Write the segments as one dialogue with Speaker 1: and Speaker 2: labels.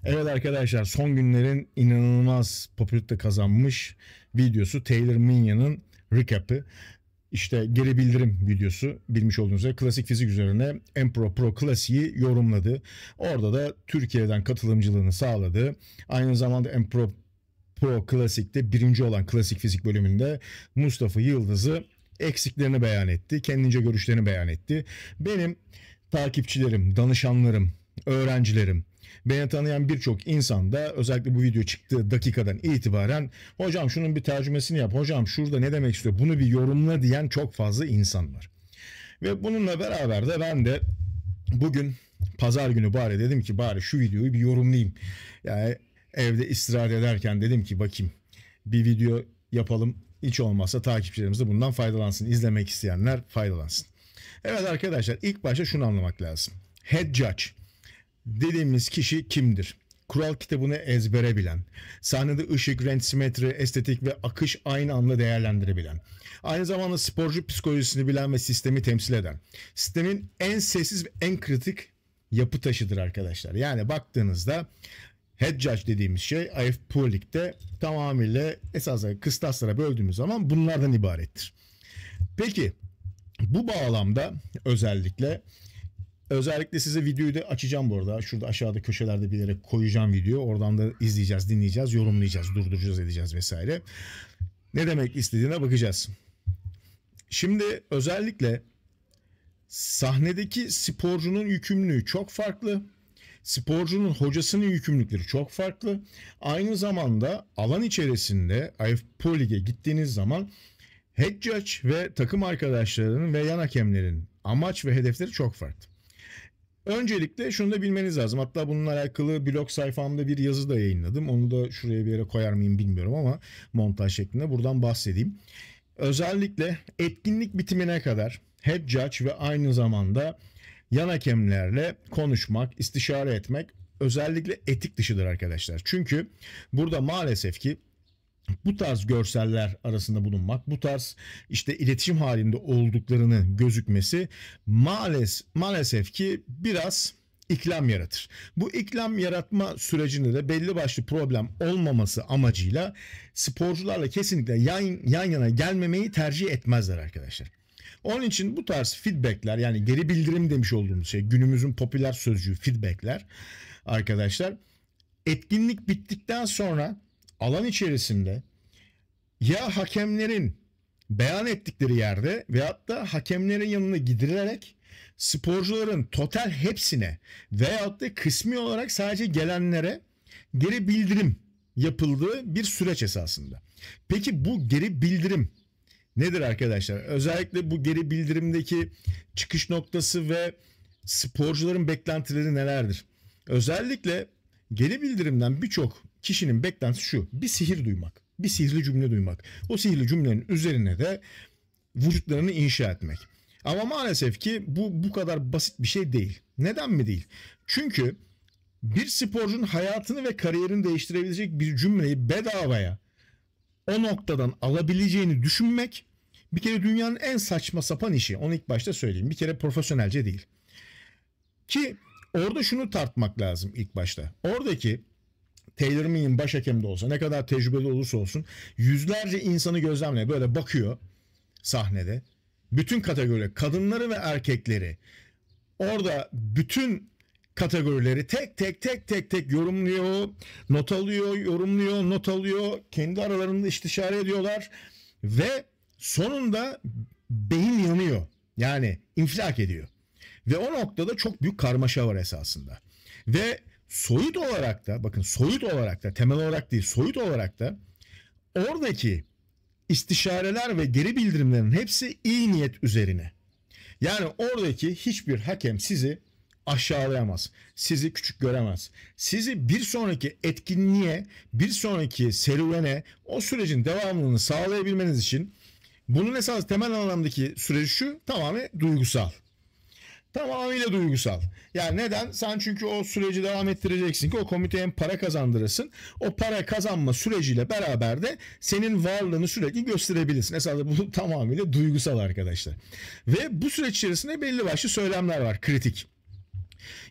Speaker 1: Evet arkadaşlar, son günlerin inanılmaz popülarite kazanmış videosu Taylor Minyon'un recap'ı. İşte geri bildirim videosu, bilmiş olduğunuz üzere klasik fizik üzerine M-Pro Pro klasiği yorumladı. Orada da Türkiye'den katılımcılığını sağladı. Aynı zamanda M-Pro Pro klasikte birinci olan klasik fizik bölümünde Mustafa Yıldız'ı eksiklerini beyan etti. Kendince görüşlerini beyan etti. Benim takipçilerim, danışanlarım, öğrencilerim, beni tanıyan birçok insan da özellikle bu video çıktığı dakikadan itibaren hocam şunun bir tercümesini yap, hocam şurada ne demek istiyor, bunu bir yorumla diyen çok fazla insan var. Ve bununla beraber de ben de bugün pazar günü bari dedim ki bari şu videoyu bir yorumlayayım. Yani evde istirahat ederken dedim ki bakayım bir video yapalım, hiç olmazsa takipçilerimiz de bundan faydalansın, izlemek isteyenler faydalansın. Evet arkadaşlar, ilk başta şunu anlamak lazım. Head judge dediğimiz kişi kimdir? Kural kitabını ezbere bilen, sahnede ışık, renk, simetri, estetik ve akış aynı anda değerlendirebilen, aynı zamanda sporcu psikolojisini bilen ve sistemi temsil eden, sistemin en sessiz ve en kritik yapı taşıdır arkadaşlar. Yani baktığınızda head judge dediğimiz şey IFPO Lig'de tamamıyla esasında kıstaslara böldüğümüz zaman bunlardan ibarettir. Peki bu bağlamda özellikle size videoyu da açacağım bu arada. Şurada aşağıda köşelerde bir yere koyacağım video. Oradan da izleyeceğiz, dinleyeceğiz, yorumlayacağız, durduracağız, edeceğiz vesaire. Ne demek istediğine bakacağız. Şimdi özellikle sahnedeki sporcunun yükümlülüğü çok farklı. Sporcunun hocasının yükümlülükleri çok farklı. Aynı zamanda alan içerisinde IFPO Lig'e gittiğiniz zaman head judge ve takım arkadaşlarının ve yan hakemlerin amaç ve hedefleri çok farklı. Öncelikle şunu da bilmeniz lazım. Hatta bununla alakalı blog sayfamda bir yazı da yayınladım. Onu da şuraya bir yere koyar mıyım bilmiyorum ama montaj şeklinde buradan bahsedeyim. Özellikle etkinlik bitimine kadar head judge ve aynı zamanda yan hakemlerle konuşmak, istişare etmek özellikle etik dışıdır arkadaşlar. Çünkü burada maalesef ki bu tarz görseller arasında bulunmak, bu tarz işte iletişim halinde olduklarını gözükmesi maalesef ki biraz ikilem yaratır. Bu ikilem yaratma sürecinde de belli başlı problem olmaması amacıyla sporcularla kesinlikle yan yana gelmemeyi tercih etmezler arkadaşlar. Onun için bu tarz feedbackler, yani geri bildirim demiş olduğumuz şey, günümüzün popüler sözcüğü feedbackler arkadaşlar, etkinlik bittikten sonra alan içerisinde ya hakemlerin beyan ettikleri yerde veyahut da hakemlerin yanına gidilerek sporcuların total hepsine veyahut da kısmi olarak sadece gelenlere geri bildirim yapıldığı bir süreç esasında. Peki bu geri bildirim nedir arkadaşlar? Özellikle bu geri bildirimdeki çıkış noktası ve sporcuların beklentileri nelerdir? Özellikle geri bildirimden birçok kişinin beklentisi şu: bir sihir duymak, bir sihirli cümle duymak. O sihirli cümlenin üzerine de vücutlarını inşa etmek. Ama maalesef ki bu kadar basit bir şey değil. Neden mi değil? Çünkü bir sporcunun hayatını ve kariyerini değiştirebilecek bir cümleyi bedavaya o noktadan alabileceğini düşünmek bir kere dünyanın en saçma sapan işi. Onu ilk başta söyleyeyim. Bir kere profesyonelce değil. Ki orada şunu tartmak lazım ilk başta. Oradaki Taylor Minyon baş hakem de olsa, ne kadar tecrübeli olursa olsun, yüzlerce insanı gözlemle böyle bakıyor sahnede. Bütün kategoriler, kadınları ve erkekleri, orada bütün kategorileri tek tek yorumluyor, not alıyor, yorumluyor, not alıyor. Kendi aralarında istişare ediyorlar ve sonunda beyin yanıyor. Yani infilak ediyor. Ve o noktada çok büyük karmaşa var esasında. Ve soyut olarak da, bakın soyut olarak da, temel olarak değil, soyut olarak da oradaki istişareler ve geri bildirimlerin hepsi iyi niyet üzerine. Yani oradaki hiçbir hakem sizi aşağılayamaz, sizi küçük göremez. Sizi bir sonraki etkinliğe, bir sonraki serüvene, o sürecin devamlılığını sağlayabilmeniz için bunun esas temel anlamdaki süreci şu: tamamen duygusal. Tamamıyla duygusal. Yani neden? Sen çünkü o süreci devam ettireceksin ki o komiteye para kazandırırsın. O para kazanma süreciyle beraber de senin varlığını sürekli gösterebilirsin. Esasında bu tamamıyla duygusal arkadaşlar. Ve bu süreç içerisinde belli başlı söylemler var, kritik.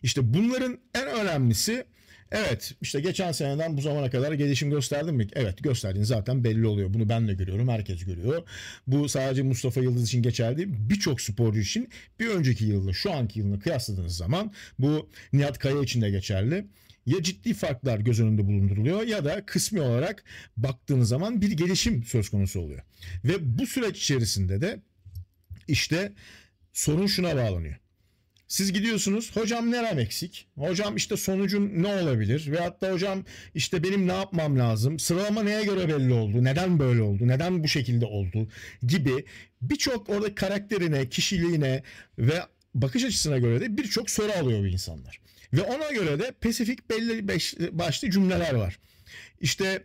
Speaker 1: İşte bunların en önemlisi Evet, işte geçen seneden bu zamana kadar gelişim gösterdin mi? Evet, gösterdiğin zaten belli oluyor. Bunu ben de görüyorum, herkes görüyor. Bu sadece Mustafa Yıldız için geçerli değil. Birçok sporcu için bir önceki yılla şu anki yılını kıyasladığınız zaman bu Nihat Kaya için de geçerli. Ya ciddi farklar göz önünde bulunduruluyor ya da kısmi olarak baktığınız zaman bir gelişim söz konusu oluyor. Ve bu süreç içerisinde de işte sorun şuna bağlanıyor. Siz gidiyorsunuz, hocam nerem eksik? Hocam işte sonucum ne olabilir? Veyahut da hocam işte benim ne yapmam lazım? Sıralama neye göre belli oldu? Neden böyle oldu? Neden bu şekilde oldu? Gibi birçok orada karakterine, kişiliğine ve bakış açısına göre de birçok soru alıyor bu insanlar. Ve ona göre de spesifik belli başlı cümleler var. İşte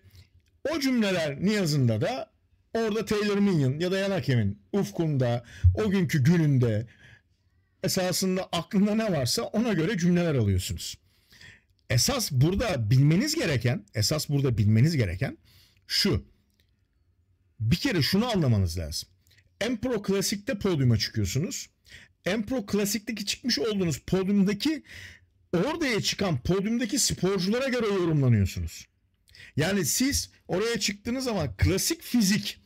Speaker 1: o cümleler niyazında da orada Taylor Minion ya da Yan Hakem'in ufkunda, o günkü gününde esasında aklında ne varsa ona göre cümleler alıyorsunuz. Esas burada bilmeniz gereken şu. Bir kere şunu anlamanız lazım. Empro Klasik'te podyuma çıkıyorsunuz. Empro Klasik'teki çıkmış olduğunuz podyumdaki oraya çıkan podyumdaki sporculara göre yorumlanıyorsunuz. Yani siz oraya çıktığınız zaman klasik fizik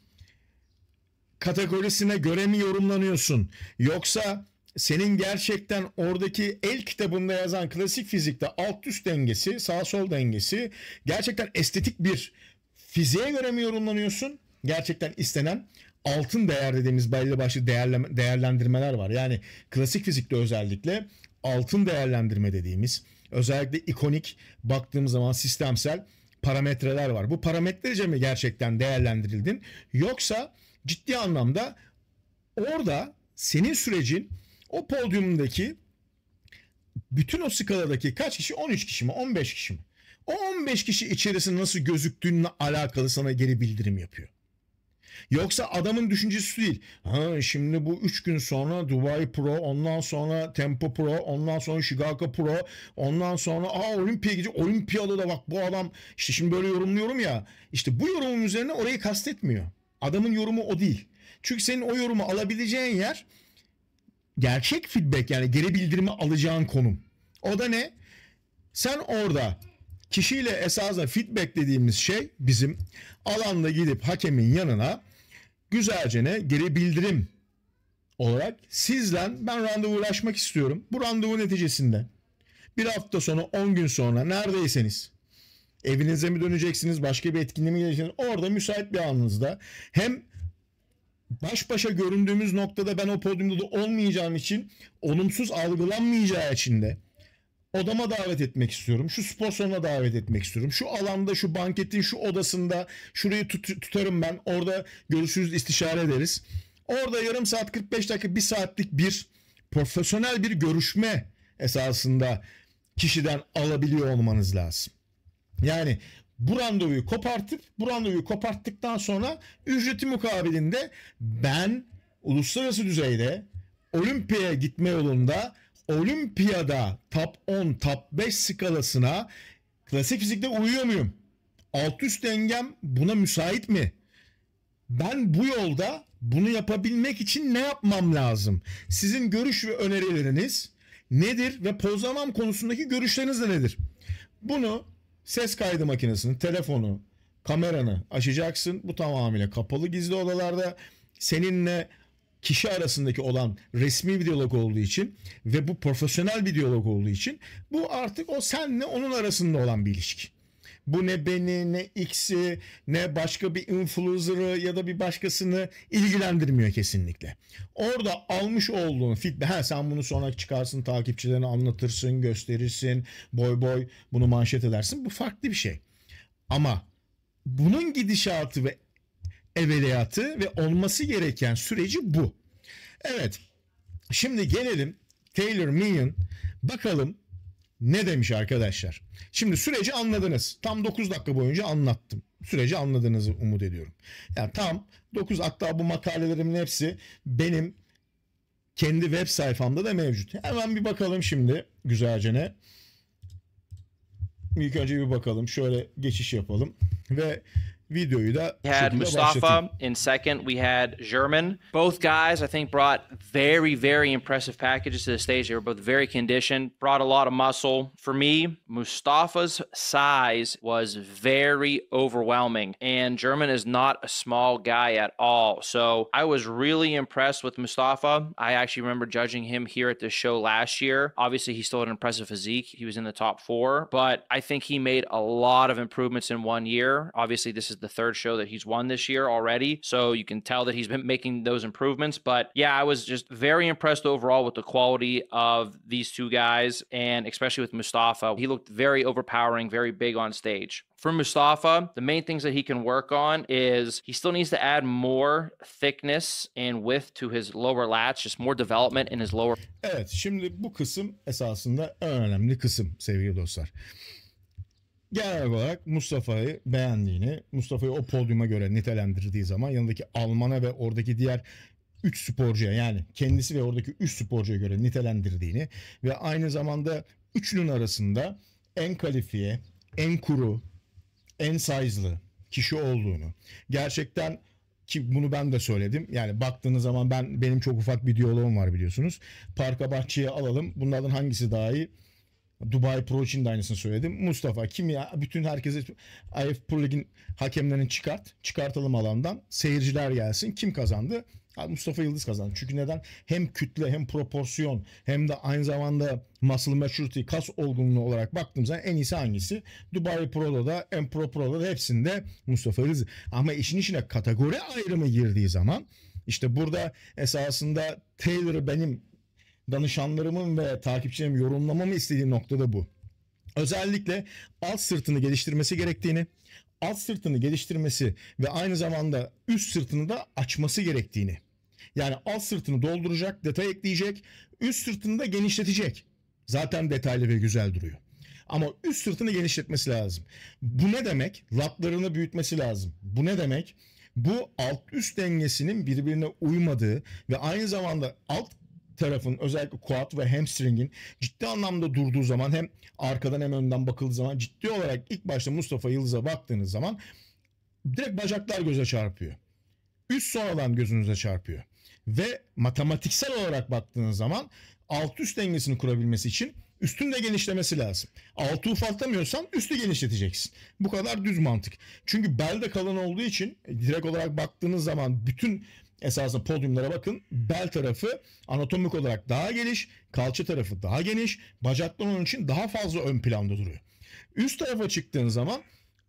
Speaker 1: kategorisine göre mi yorumlanıyorsun? Yoksa senin gerçekten oradaki el kitabında yazan klasik fizikte alt üst dengesi, sağ sol dengesi gerçekten estetik bir fiziğe göre mi yorumlanıyorsun? Gerçekten istenen altın değer dediğimiz belli başlı değerlendirmeler var. Yani klasik fizikte özellikle altın değerlendirme dediğimiz özellikle ikonik baktığımız zaman sistemsel parametreler var. Bu parametrece mi gerçekten değerlendirildin? Yoksa ciddi anlamda orada senin sürecin o podyumdaki bütün o skaladaki kaç kişi? 13 kişi mi? 15 kişi mi? O 15 kişi içerisinde nasıl gözüktüğünle alakalı sana geri bildirim yapıyor. Yoksa adamın düşüncesi değil. Ha, şimdi bu 3 gün sonra Dubai Pro, ondan sonra Tempo Pro, ondan sonra Chicago Pro, ondan sonra Olimpiya gidecek. Olimpiyada da bak bu adam işte şimdi böyle yorumluyorum ya. İşte bu yorumun üzerine orayı kastetmiyor. Adamın yorumu o değil. Çünkü senin o yorumu alabileceğin yer gerçek feedback, yani geri bildirimi alacağın konum. O da ne? Sen orada kişiyle esasında feedback dediğimiz şey bizim alanda gidip hakemin yanına güzelce geri bildirim olarak sizden ben randevulaşmak istiyorum. Bu randevu neticesinde bir hafta sonra 10 gün sonra neredeyseniz evinize mi döneceksiniz, başka bir etkinliğe mi gideceksiniz, orada müsait bir anınızda hem baş başa göründüğümüz noktada ben o podyumda da olmayacağım için olumsuz algılanmayacağı için de odama davet etmek istiyorum. Şu spor salonuna davet etmek istiyorum. Şu alanda, şu banketin şu odasında şurayı tutarım ben. Orada görüşürüz, istişare ederiz. Orada yarım saat, 45 dakika, bir saatlik bir profesyonel bir görüşme esasında kişiden alabiliyor olmanız lazım. Yani bu randevuyu koparttıktan sonra ücreti mukabilinde ben uluslararası düzeyde olimpiyaya gitme yolunda olimpiyada top 10, top 5 skalasına klasik fizikte uyuyor muyum? Alt üst dengem buna müsait mi? Ben bu yolda bunu yapabilmek için ne yapmam lazım? Sizin görüş ve önerileriniz nedir ve pozlamam konusundaki görüşleriniz de nedir? Bunu ses kaydı makinesini, telefonu, kameranı açacaksın. Bu tamamıyla kapalı gizli odalarda seninle kişi arasındaki olan resmi bir diyalog olduğu için ve bu profesyonel bir diyalog olduğu için bu artık o senle onun arasında olan bir ilişki. Bu ne beni, ne X'i, ne başka bir influencer'ı ya da bir başkasını ilgilendirmiyor kesinlikle. Orada almış olduğun feedback, sen bunu sonra çıkarsın, takipçilerine anlatırsın, gösterirsin, boy boy bunu manşet edersin. Bu farklı bir şey. Ama bunun gidişatı ve evveliyatı ve olması gereken süreci bu. Evet. Şimdi gelelim Taylor Minion. Bakalım ne demiş arkadaşlar. Şimdi süreci anladınız. Tam 9 dakika boyunca anlattım. Süreci anladığınızı umut ediyorum. Yani tam 9, hatta bu makalelerimin hepsi benim kendi web sayfamda da mevcut. Hemen bir bakalım şimdi güzelce ne. İlk önce bir bakalım. Şöyle geçiş yapalım. Ve videoyu da
Speaker 2: We
Speaker 1: bu
Speaker 2: had
Speaker 1: şekilde başlatayım.
Speaker 2: Mustafa in second. We had German. Both guys, I think, brought very, very impressive packages to the stage. They were both very conditioned, brought a lot of muscle. For me, Mustafa's size was very overwhelming, and German is not a small guy at all. So I was really impressed with Mustafa. I actually remember judging him here at the show last year. Obviously, he still had an impressive physique. He was in the top 4, but I think he made a lot of improvements in 1 year. Obviously, this is the third show that he's won this year already, so you can tell that he's been making those improvements. But yeah, I was just very impressed overall with the quality of these two guys, and especially with Mustafa. He looked very overpowering, very big on stage. For Mustafa, the main things that he can work on is he still needs to add more thickness and width to his lower lats, just more development in his lower.
Speaker 1: Evet, şimdi bu kısım esasında en önemli kısım sevgili dostlar. Genel olarak Mustafa'yı beğendiğini, Mustafa'yı o podyuma göre nitelendirdiği zaman yanındaki Alman'a ve oradaki diğer 3 sporcuya, yani kendisi ve oradaki 3 sporcuya göre nitelendirdiğini ve aynı zamanda üçünün arasında en kalifiye, en kuru, en size'lı kişi olduğunu, gerçekten, ki bunu ben de söyledim. Yani baktığınız zaman benim çok ufak bir diyaloğum var biliyorsunuz. Parka bahçeye alalım. Bunlardan hangisi daha iyi? Dubai Pro için de aynısını söyledim. Mustafa kim ya? Bütün herkese IF Pro Lig'in hakemlerini çıkartalım alandan. Seyirciler gelsin. Kim kazandı? Mustafa Yıldız kazandı. Çünkü neden? Hem kütle hem proporsiyon hem de aynı zamanda muscle maturity, kas olgunluğu olarak baktığımız zaman en iyisi hangisi? Dubai Pro'da da, Pro'da da hepsinde Mustafa Yıldız. Ama işin içine kategori ayrımı girdiği zaman işte burada esasında Taylor'ı benim danışanlarımın ve takipçilerim yorumlamamı istediği noktada bu. Özellikle alt sırtını geliştirmesi gerektiğini, alt sırtını geliştirmesi ve aynı zamanda üst sırtını da açması gerektiğini. Yani alt sırtını dolduracak, detay ekleyecek, üst sırtını da genişletecek. Zaten detaylı ve güzel duruyor. Ama üst sırtını genişletmesi lazım. Bu ne demek? Latlarını büyütmesi lazım. Bu ne demek? Bu alt üst dengesinin birbirine uymadığı ve aynı zamanda alt tarafın, özellikle quad ve hamstring'in ciddi anlamda durduğu zaman, hem arkadan hem önden bakıldığı zaman, ciddi olarak ilk başta Mustafa Yıldız'a baktığınız zaman direkt bacaklar göze çarpıyor. Üst sonradan gözünüze çarpıyor. Ve matematiksel olarak baktığınız zaman alt üst dengesini kurabilmesi için üstün de genişlemesi lazım. Altı ufaltamıyorsan üstü genişleteceksin. Bu kadar düz mantık. Çünkü bel de kalın olduğu için direkt olarak baktığınız zaman bütün esasında podyumlara bakın. Bel tarafı anatomik olarak daha geniş, kalça tarafı daha geniş, bacaklar onun için daha fazla ön planda duruyor. Üst tarafa çıktığın zaman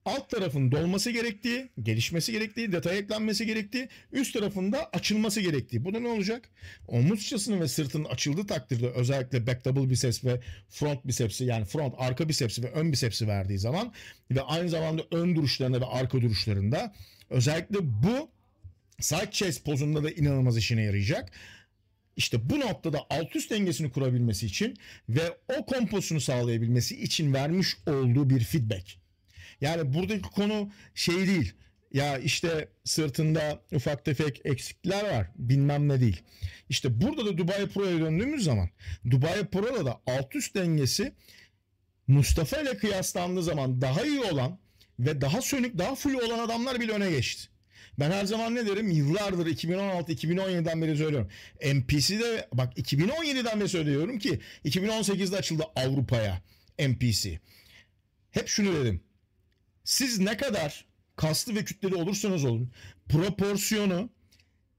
Speaker 1: alt tarafın dolması gerektiği, gelişmesi gerektiği, detay eklenmesi gerektiği, üst tarafında açılması gerektiği. Bu da ne olacak? Omuz içisinin ve sırtının açıldığı takdirde özellikle back double biceps ve front bicepsi, yani front arka bisepsi ve ön bisepsi verdiği zaman ve aynı zamanda ön duruşlarında ve arka duruşlarında özellikle bu side chest pozunda da inanılmaz işine yarayacak. İşte bu noktada alt üst dengesini kurabilmesi için ve o kompozisyon sağlayabilmesi için vermiş olduğu bir feedback. Yani buradaki konu şey değil. Ya işte sırtında ufak tefek eksikler var, bilmem ne değil. İşte burada da Dubai Pro'ya döndüğümüz zaman Dubai Pro'da da alt üst dengesi Mustafa ile kıyaslandığı zaman daha iyi olan ve daha sönük, daha full olan adamlar bile öne geçti. Ben her zaman ne derim? Yıllardır 2016-2017'den beri söylüyorum. NPC'de bak 2017'den beri söylüyorum ki 2018'de açıldı Avrupa'ya NPC. Hep şunu dedim. Siz ne kadar kaslı ve kütleli olursanız olun, proporsiyonu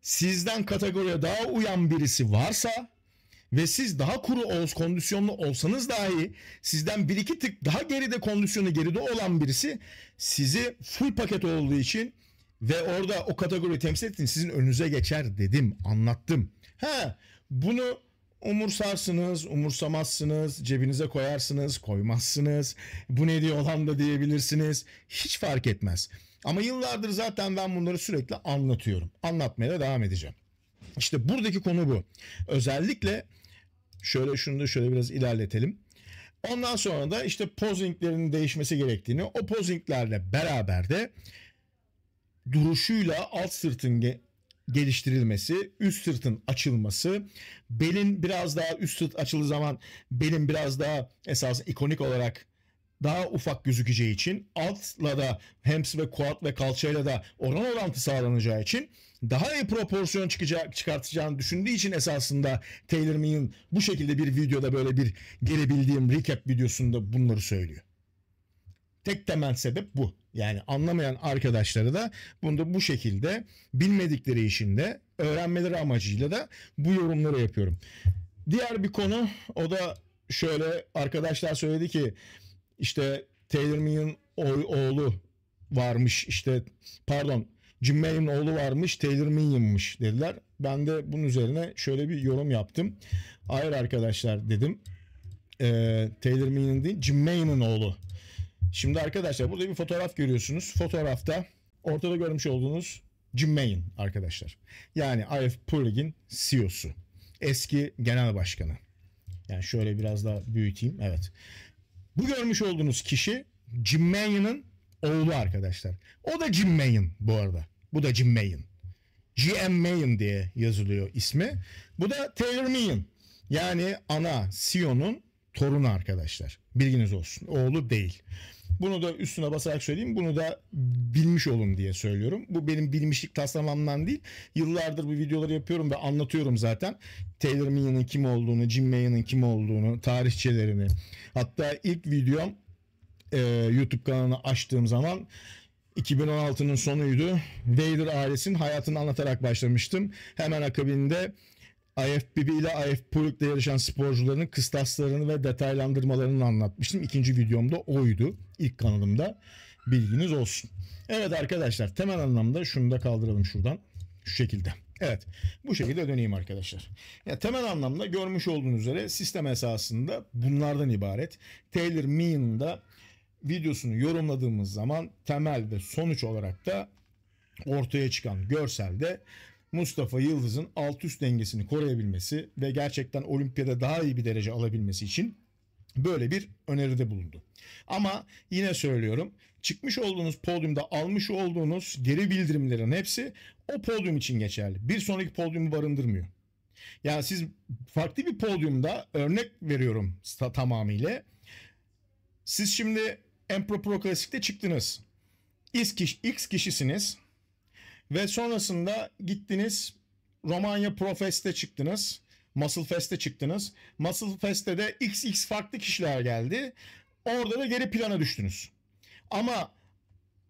Speaker 1: sizden kategoriye daha uyan birisi varsa ve siz daha kuru kondisyonlu olsanız dahi sizden bir iki tık daha geride, kondisyonu geride olan birisi sizi full paket olduğu için ve orada o kategoriyi temsil ettiğiniz sizin önünüze geçer dedim, anlattım. Bunu umursarsınız, umursamazsınız, cebinize koyarsınız, koymazsınız. Bu ne diyor olan da diyebilirsiniz. Hiç fark etmez. Ama yıllardır zaten ben bunları sürekli anlatıyorum. Anlatmaya da devam edeceğim. İşte buradaki konu bu. Özellikle şunu da şöyle biraz ilerletelim. Ondan sonra da işte posinglerin değişmesi gerektiğini, o posinglerle beraber de duruşuyla alt sırtın geliştirilmesi, üst sırtın açılması, belin biraz daha üst sırt açıldığı zaman belin biraz daha esasında ikonik olarak daha ufak gözükeceği için, altla da hamstring ve quad ve kalçayla da oran orantı sağlanacağı için daha iyi proporsiyon çıkartacağını düşündüğü için esasında Taylor Meehan bu şekilde bir videoda, böyle bir gelebildiğim recap videosunda bunları söylüyor. Tek temel sebep bu. Yani anlamayan arkadaşları da bunu da bu şekilde bilmedikleri işin de öğrenmeleri amacıyla da bu yorumları yapıyorum. Diğer bir konu, o da şöyle, arkadaşlar söyledi ki işte Taylor Meehan oğlu varmış, işte pardon Jim Maye'nin oğlu varmış, Taylor Meehan'mış dediler. Ben de bunun üzerine şöyle bir yorum yaptım. Hayır arkadaşlar dedim. Taylor Meehan değil, Jim Maye'nin oğlu. Şimdi arkadaşlar burada bir fotoğraf görüyorsunuz. Fotoğrafta ortada görmüş olduğunuz Jim Maye'nin arkadaşlar. Yani IF Pro Lig'in CEO'su. Eski genel başkanı. Yani şöyle biraz daha büyüteyim. Evet. Bu görmüş olduğunuz kişi Jim Maye'nin oğlu arkadaşlar. O da Jim Maye'nin bu arada. Bu da Jim Maye'nin. GM Maye'nin diye yazılıyor ismi. Bu da Taylor Meehan. Yani ana CEO'nun torunu arkadaşlar. Bilginiz olsun. Oğlu değil. Bunu da üstüne basarak söyleyeyim. Bunu da bilmiş olun diye söylüyorum. Bu benim bilmişlik taslamamdan değil. Yıllardır bu videoları yapıyorum ve anlatıyorum zaten. Taylor Meehan'ın kim olduğunu, Jim Maye'nin kim olduğunu, tarihçelerini. Hatta ilk videom YouTube kanalını açtığım zaman 2016'nın sonuydu. Vader ailesinin hayatını anlatarak başlamıştım. Hemen akabinde IFBB ile IF Pro Lig'de yarışan sporcuların kıstaslarını ve detaylandırmalarını anlatmıştım. İkinci videomda oydu. İlk kanalımda. Bilginiz olsun. Evet arkadaşlar, temel anlamda şunu da kaldıralım şuradan. Şu şekilde. Evet. Bu şekilde döneyim arkadaşlar. Ya, temel anlamda görmüş olduğunuz üzere sistem esasında bunlardan ibaret. Taylor Meehan'ın da videosunu yorumladığımız zaman temel ve sonuç olarak da ortaya çıkan görselde Mustafa Yıldız'ın alt üst dengesini koruyabilmesi ve gerçekten olimpiyada daha iyi bir derece alabilmesi için böyle bir öneride bulundu. Ama yine söylüyorum, çıkmış olduğunuz podyumda almış olduğunuz geri bildirimlerin hepsi o podyum için geçerli. Bir sonraki podyumu barındırmıyor. Yani siz farklı bir podyumda, örnek veriyorum tamamıyla. Siz şimdi Empro Pro Classic'te çıktınız. X kişisiniz. Ve sonrasında gittiniz Romanya Pro Fest'e çıktınız. Muscle Fest'e çıktınız. Muscle Fest'te de XX farklı kişiler geldi. Orada da geri plana düştünüz. Ama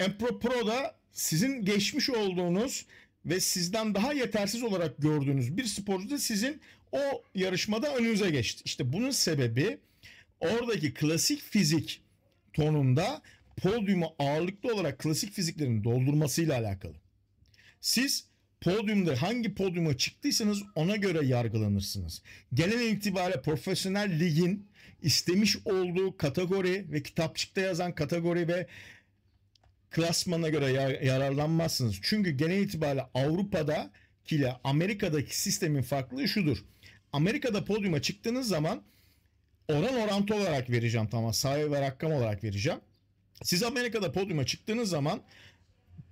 Speaker 1: Empro Pro'da sizin geçmiş olduğunuz ve sizden daha yetersiz olarak gördüğünüz bir sporcu da sizin o yarışmada önünüze geçti. İşte bunun sebebi oradaki klasik fizik tonunda podyumu ağırlıklı olarak klasik fiziklerin doldurmasıyla alakalı. Siz podyumda hangi podyuma çıktıysanız ona göre yargılanırsınız. Genel itibariyle profesyonel ligin istemiş olduğu kategori ve kitapçıkta yazan kategori ve klasmana göre yararlanmazsınız. Çünkü genel itibariyle Avrupa'da ile Amerika'daki sistemin farklılığı şudur. Amerika'da podyuma çıktığınız zaman oran orantı olarak vereceğim, tamam, sayı ve rakam olarak vereceğim. Siz Amerika'da podyuma çıktığınız zaman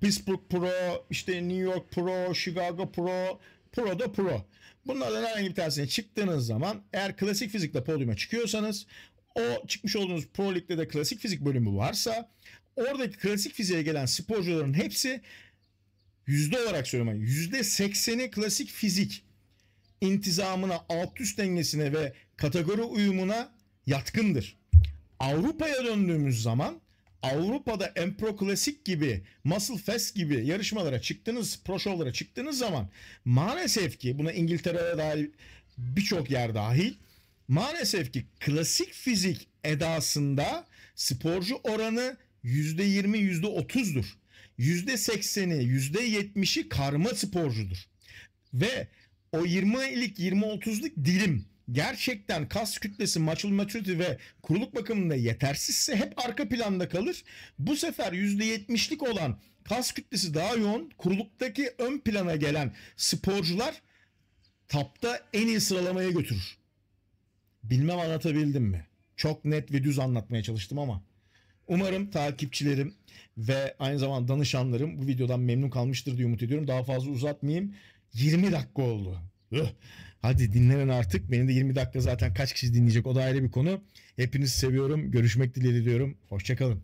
Speaker 1: Pittsburgh Pro, işte New York Pro, Chicago Pro, Pro da Pro. Bunlardan herhangi bir tanesine çıktığınız zaman, eğer klasik fizikle podyuma çıkıyorsanız, o çıkmış olduğunuz Pro Lig'de de klasik fizik bölümü varsa, oradaki klasik fiziğe gelen sporcuların hepsi yüzde olarak söylüyorum, %80'i klasik fizik intizamına, alt üst dengesine ve kategori uyumuna yatkındır. Avrupa'ya döndüğümüz zaman, Avrupa'da Empro Klasik gibi, Muscle Fest gibi yarışmalara çıktığınız, pro show'lara çıktığınız zaman maalesef ki, buna İngiltere'de dahil birçok yer dahil, maalesef ki klasik fizik edasında sporcu oranı %20, %30'dur. %80'i, %70'i karma sporcudur. Ve o 20'lik, 20-30'luk dilim gerçekten kas kütlesi, muscle maturity ve kuruluk bakımında yetersizse hep arka planda kalır. Bu sefer %70'lik olan kas kütlesi daha yoğun, kuruluktaki ön plana gelen sporcular tapta en iyi sıralamaya götürür. Bilmem anlatabildim mi? Çok net ve düz anlatmaya çalıştım ama umarım takipçilerim ve aynı zamanda danışanlarım bu videodan memnun kalmıştır diye umut ediyorum. Daha fazla uzatmayayım. 20 dakika oldu. Hadi dinlenin artık. Beni de 20 dakika zaten kaç kişi dinleyecek, o da ayrı bir konu. Hepinizi seviyorum. Görüşmek dileğiyle diyorum. Hoşçakalın.